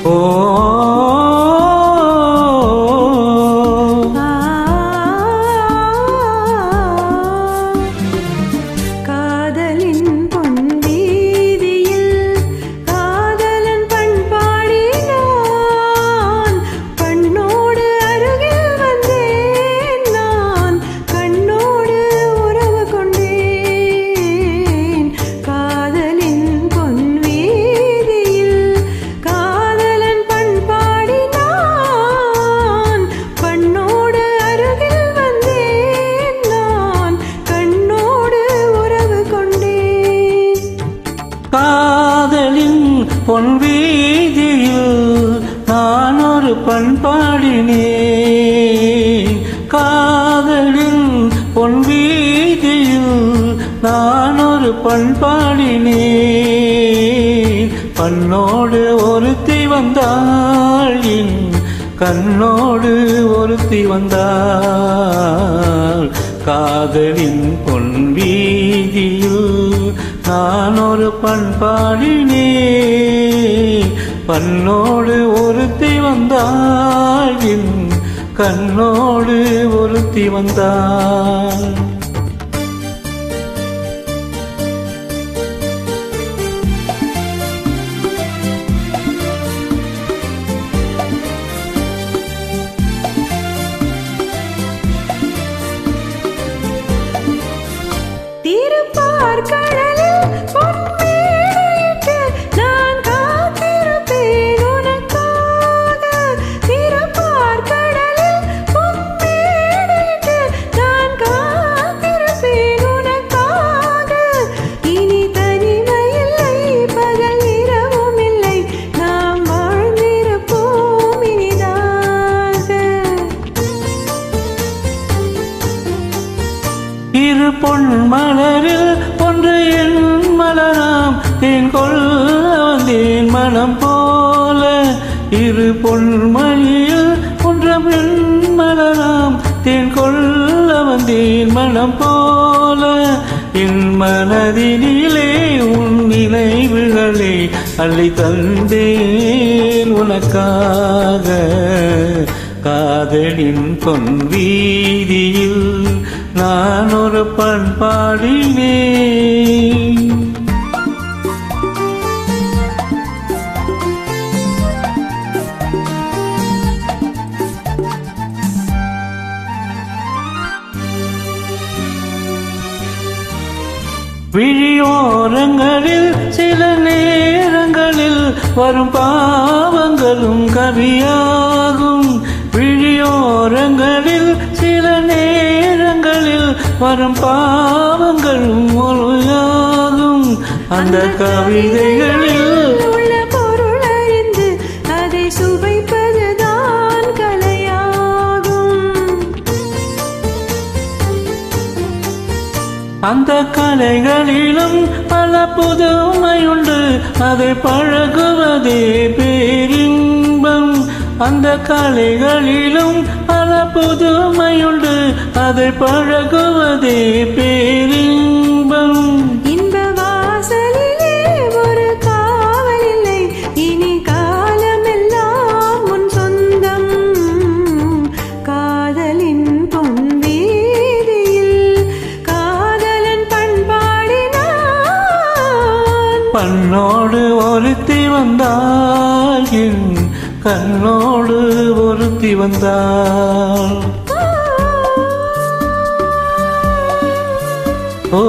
ஓ காதலின் பொன் வீதியில் நான் ஒரு பண்பாடினேன். காதலின் பொன் வீதியில் நான் ஒரு பண்பாடினேன். பண்ணோடு ஒருத்தி வந்தாள், கண்ணோடு ஒருத்தி வந்தாள். காதலின் பொன் வீதியில் நான் ஒரு பண்பாடினேன். பண்ணோடு ஒருத்தி வந்தாள், கண்ணோடு ஒருத்தி வந்தாள். கடலில் பொன்மேடையிட்டு நான் காத்திருப்பேன் உனக்காக. திருப்பார் கடலில் பொன்மேடையிட்டு நான் காத்திருப்பேன் உனக்காக. இனி தனிமையில்லை, பகல் இரவும் இல்லை, நாம் வாழ்ந்திருப்போம் இனிதாக. இரு பொன் மலரில் ஒன்று என் மலராம், தேன் கொள்ள வந்தேன் மனம் போல. இரு பொன்மணியில் ஒன்று பெண் மலராம், தேன் கொள்ள வந்தேன் மனம் போல. என் மனதினிலே உன் நினைவுகளை அள்ளி தந்தேன் உனக்காக. காதலின் பொன் வீதியில் நான் ஒரு பண்பாடினேன். விழியோரங்களில் சில நேரங்களில் வரும் பாவங்களும் கவியாகும். விழியோரங்களில் சில நேரங்களில் வரும் பாவங்களும் மொழியாகும். அந்த கவிதைகளில் உள்ள பொருள் அறிந்து அதை சுவைப்பதுதான் கலையாகும். அந்த கலைகளிலும் பல புதுமையுண்டு, அதை பழகுவதே பேரின்பம். அந்த கலைகளிலும் பல புதுமையுண்டு, அதை பழகுவதே பேரின்பம். இந்த வாசலிலே ஒரு காவல் இல்லை, இனி காலமெல்லாம் உன் சொந்தம். காதலின் பொன் வீதியில் காதலன் பண்பாடினான். பண்ணோடு ஒருத்தி வந்தாள், கண்ணோடு ஒருத்தி வந்தாள். ஓ